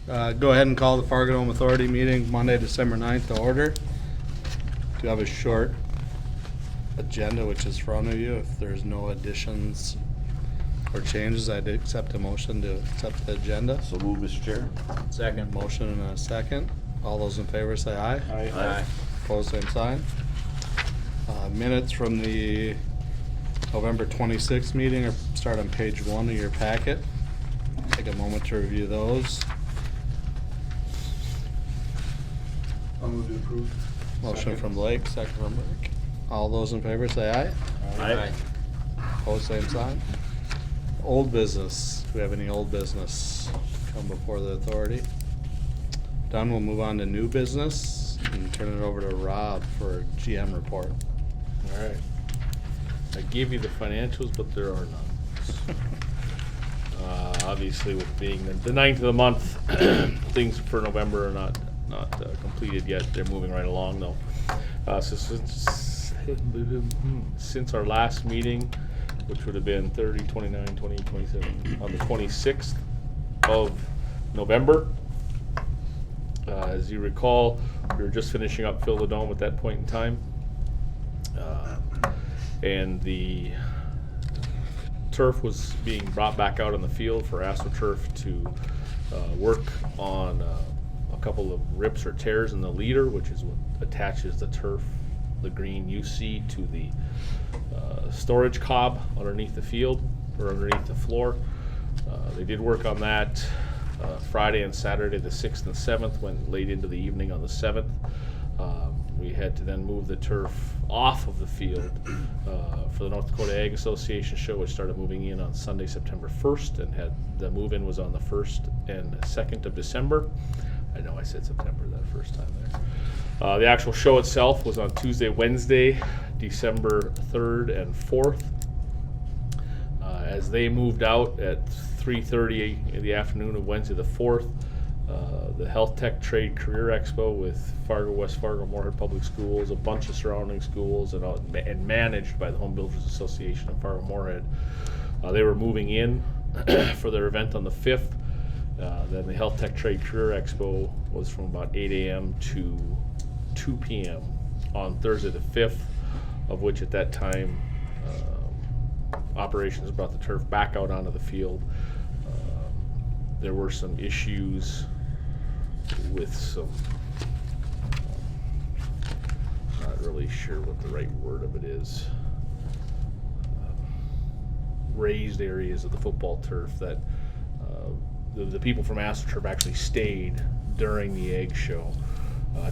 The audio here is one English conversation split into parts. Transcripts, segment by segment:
Go ahead and call the FARGODOME Authority meeting Monday, December 9th to order. Do have a short agenda which is in front of you. If there's no additions or changes, I'd accept a motion to accept the agenda. So move, Mr. Chair. Second. Motion and a second. All those in favor say aye. Aye. Opposed, same sign. Minutes from the November 26th meeting are start on page 1 of your packet. Take a moment to review those. I'll move to approve. Motion from Blake, second from Rick. All those in favor say aye. Aye. Opposed, same sign. Old business. Do we have any old business come before the authority? Done, we'll move on to new business and turn it over to Rob for GM report. All right. I gave you the financials, but there are none. Obviously, with being the 9th of the month, things for November are not completed yet. They're moving right along, though. So since our last meeting, which would have been 30, 29, 20, 27, on the 26th of November, as you recall, we were just finishing up Fill the Dome at that point in time. And the turf was being brought back out on the field for AstroTurf to work on a couple of rips or tears in the leader, which is what attaches the turf, the green you see, to the storage cob underneath the field or underneath the floor. They did work on that Friday and Saturday, the 6th and 7th, went late into the evening on the 7th. We had to then move the turf off of the field for the North Dakota Ag Association show, which started moving in on Sunday, September 1st, and had the move-in was on the 1st and 2nd of December. I know I said September that first time there. The actual show itself was on Tuesday, Wednesday, December 3rd and 4th. As they moved out at 3:30 in the afternoon of Wednesday the 4th, the Health Tech Trade Career Expo with Fargo, West Fargo, Moorhead Public Schools, a bunch of surrounding schools, and managed by the Home Builders Association of Fargo Moorhead. They were moving in for their event on the 5th. Then the Health Tech Trade Career Expo was from about 8 a.m. to 2 p.m. on Thursday the 5th, of which at that time operations brought the turf back out onto the field. There were some issues with some, not really sure what the right word of it is, raised areas of the football turf that the people from AstroTurf actually stayed during the egg show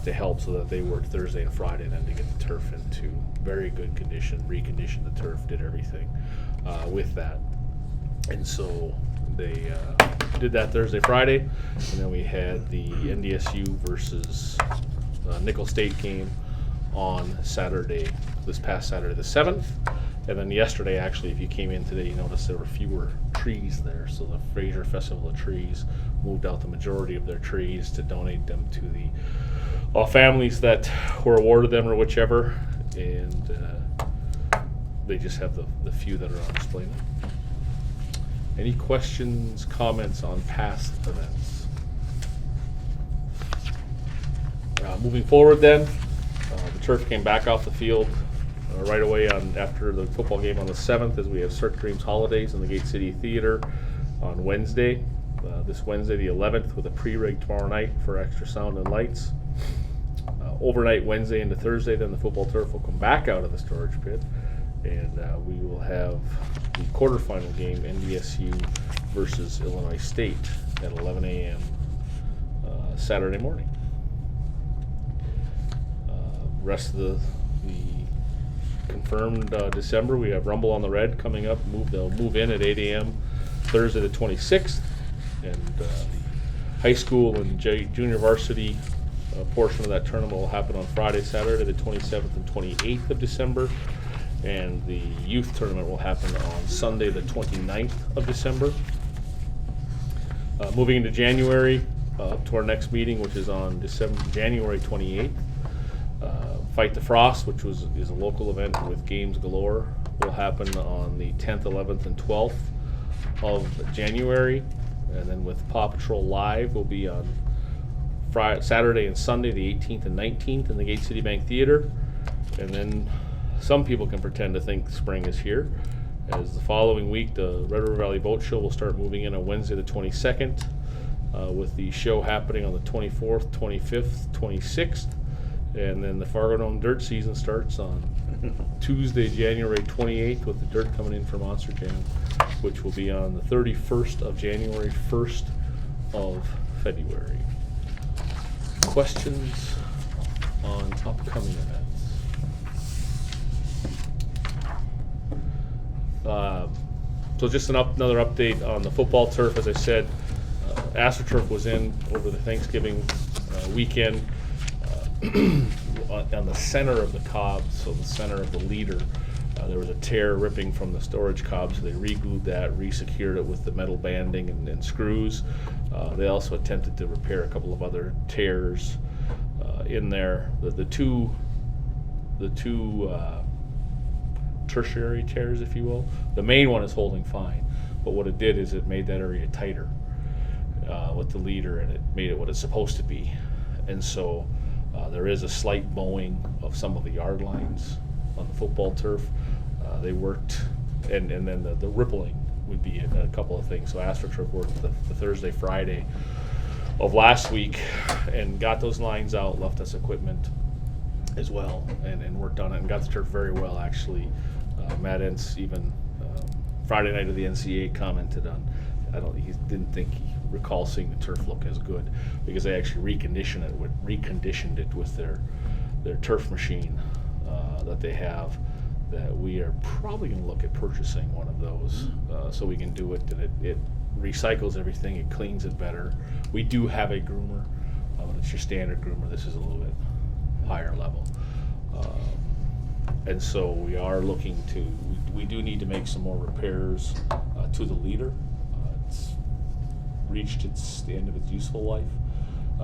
to help, so that they worked Thursday and Friday then to get the turf into very good condition, reconditioned the turf, did everything with that. And so they did that Thursday, Friday, and then we had the NDSU versus Nickel State game on Saturday, this past Saturday the 7th. And then yesterday, actually, if you came in today, you noticed there were fewer trees there. So the Fraser Festival of Trees moved out the majority of their trees to donate them to the families that were awarded them or whichever. And they just have the few that are on display now. Any questions, comments on past events? Moving forward then, the turf came back off the field right away after the football game on the 7th, as we have Cirque Dreams Holidays in the Gate City Theater on Wednesday, this Wednesday the 11th, with a pre-rig tomorrow night for extra sound and lights. Overnight Wednesday into Thursday, then the football turf will come back out of the storage pit, and we will have the quarterfinal game, NDSU versus Illinois State, at 11 a.m. Saturday morning. Rest of the confirmed December, we have Rumble on the Red coming up. They'll move in at 8 a.m. Thursday the 26th, and the high school and junior varsity portion of that tournament will happen on Friday, Saturday the 27th and 28th of December, and the youth tournament will happen on Sunday the 29th of December. Moving into January, up to our next meeting, which is on January 28th. Fight the Frost, which is a local event with games galore, will happen on the 10th, 11th, and 12th of January. And then with Paw Patrol Live, will be on Saturday and Sunday, the 18th and 19th in the Gate City Bank Theater. And then some people can pretend to think spring is here, as the following week the Red River Valley Boat Show will start moving in on Wednesday the 22nd, with the show happening on the 24th, 25th, 26th. And then the FARGODOME Dirt season starts on Tuesday, January 28th, with the dirt coming in for Monster Jam, which will be on the 31st of January, 1st of February. Questions on upcoming events? So just another update on the football turf. As I said, AstroTurf was in over the Thanksgiving weekend on the center of the cob, so the center of the leader. There was a tear ripping from the storage cob, so they re-glued that, re-secured it with the metal banding and screws. They also attempted to repair a couple of other tears in there. The two tertiary tears, if you will. The main one is holding fine, but what it did is it made that area tighter with the leader, and it made it what it's supposed to be. And so there is a slight bowing of some of the yard lines on the football turf. They worked, and then the rippling would be a couple of things. So AstroTurf worked the Thursday, Friday of last week and got those lines out, left us equipment as well, and worked on it and got the turf very well, actually. Matt Entz even Friday night of the NCAA commented on, he didn't think he recalled seeing the turf look as good, because they actually reconditioned it with their turf machine that they have, that we are probably going to look at purchasing one of those so we can do it, and it recycles everything, it cleans it better. We do have a groomer, but it's your standard groomer. This is a little bit higher level. And so we are looking to, we do need to make some more repairs to the leader. It's reached the end of its useful life.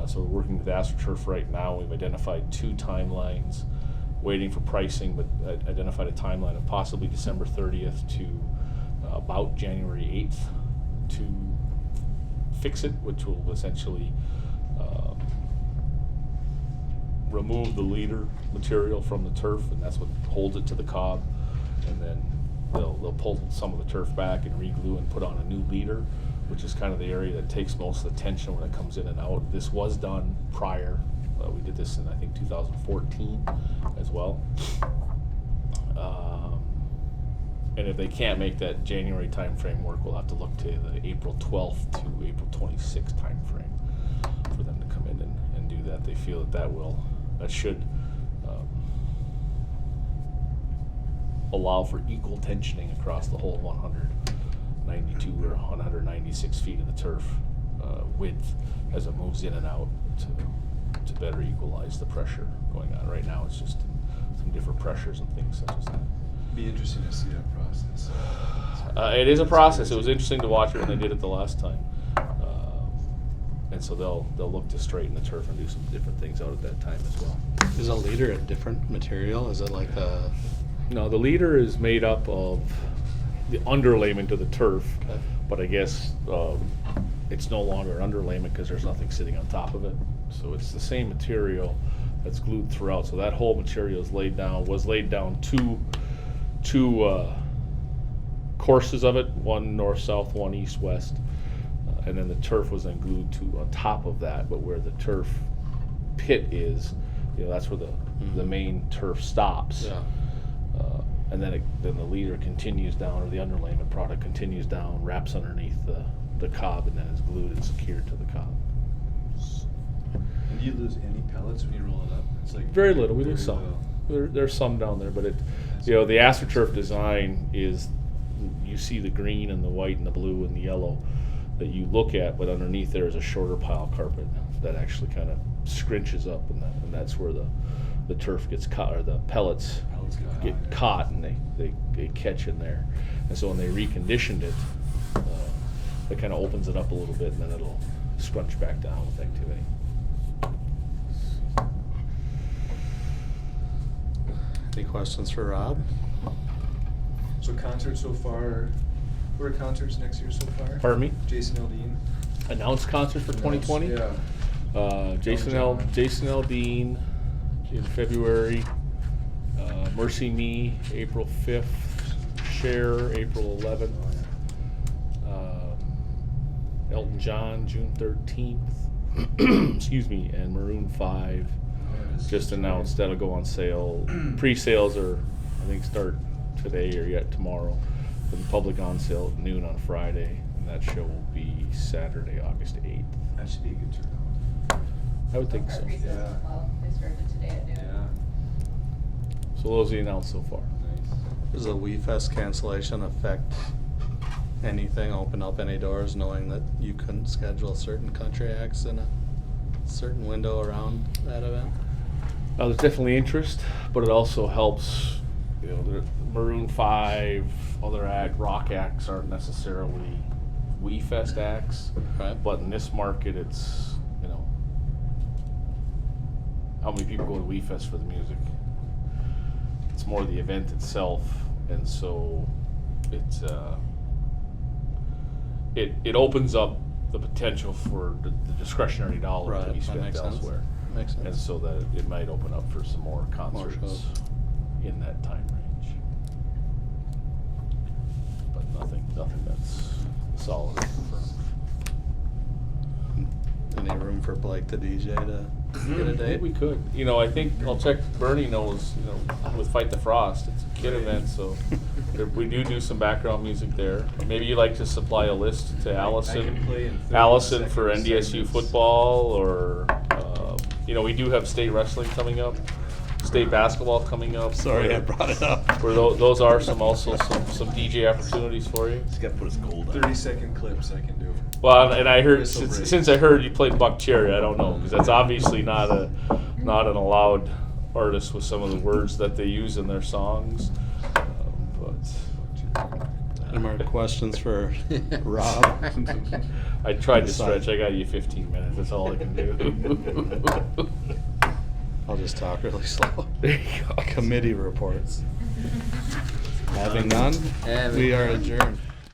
So we're working with AstroTurf right now. We've identified 2 timelines, waiting for pricing, but identified a timeline of possibly December 30th to about January 8th to fix it, which will essentially remove the leader material from the turf, and that's what holds it to the cob. And then they'll pull some of the turf back and re-glue and put on a new leader, which is kind of the area that takes most of the tension when it comes in and out. This was done prior. We did this in, I think, 2014 as well. And if they can't make that January time frame work, we'll have to look to the April 12th to April 26th time frame for them to come in and do that. They feel that should allow for equal tensioning across the whole 192 or 196 feet of the turf width as it moves in and out to better equalize the pressure going on. Right now it's just some different pressures and things such as that. Be interesting to see that process. It is a process. It was interesting to watch it when they did it the last time. And so they'll look to straighten the turf and do some different things out at that time as well. Is a leader a different material? Is it like a... No, the leader is made up of the underlayment of the turf, but I guess it's no longer underlayment because there's nothing sitting on top of it. So it's the same material that's glued throughout. So that whole material was laid down two courses of it, one north-south, one east-west. And then the turf was then glued on top of that, but where the turf pit is, that's where the main turf stops. Yeah. And then the leader continues down, or the underlayment product continues down, wraps underneath the cob, and then is glued and secured to the cob. And do you lose any pellets when you roll it up? It's like Very little. We lose some. There's some down there, but the AstroTurf design is, you see the green and the white and the blue and the yellow that you look at, but underneath there is a shorter pile carpet that actually kind of scrunches up, and that's where the turf gets caught, or the pellets get caught, and they catch in there. And so when they reconditioned it, it kind of opens it up a little bit, and then it'll scrunch back down with activity. Any questions for Rob? So concerts so far, what are concerts next year so far? Pardon me? Jason Aldean. announced concert for 2020. Yeah. Jason L. Dean in February. Mercy Me, April 5th. Cher, April 11th. Elton John, June 13th. Excuse me, and Maroon 5 just announced that'll go on sale. Pre-sales are, I think, start today or yet tomorrow. For the public on sale at noon on Friday, and that show will be Saturday, August 8th. That should be a good turnout. I would think so. Our pre-sales as well. They started today at noon. Yeah. So those are the announced so far. Nice. Does the We Fest cancellation affect anything, open up any doors, knowing that you couldn't schedule certain country acts in a certain window around that event? There's definitely interest, but it also helps, you know, the Maroon 5, other rock acts aren't necessarily We Fest acts. Right. But in this market, it's, you know, how many people go to We Fest for the music? It's more the event itself, and so it's it opens up the potential for the discretionary dollar to Right, be that spent makes sense. elsewhere. Makes sense. And so that it might open up for some more concerts shows. in that time range. But nothing that's solid or confirmed. Any room for Blake the DJ to get a date? Maybe we could. You know, I think I'll check. Bernie knows. You know, with Fight the Frost, it's a kid event, so we do some background music there. Or maybe you like to supply a list to I Allison. can play in 30 Allison for second NDSU segments. football, or you know, we do have state wrestling coming up, state basketball coming up. Sorry, I brought it up. Where those are some DJ opportunities for you. He's got to put his gold on. 30-second clips I can do. Well, and I heard Whistle break. since I heard you played Buck Cherry, I don't know, because that's obviously not an allowed artist with some of the words that they use in their songs. But Any more questions for Rob? I tried to stretch. I got you 15 minutes. That's all I can do. I'll just talk really slow. There you go. Committee reports. Having none, we are adjourned.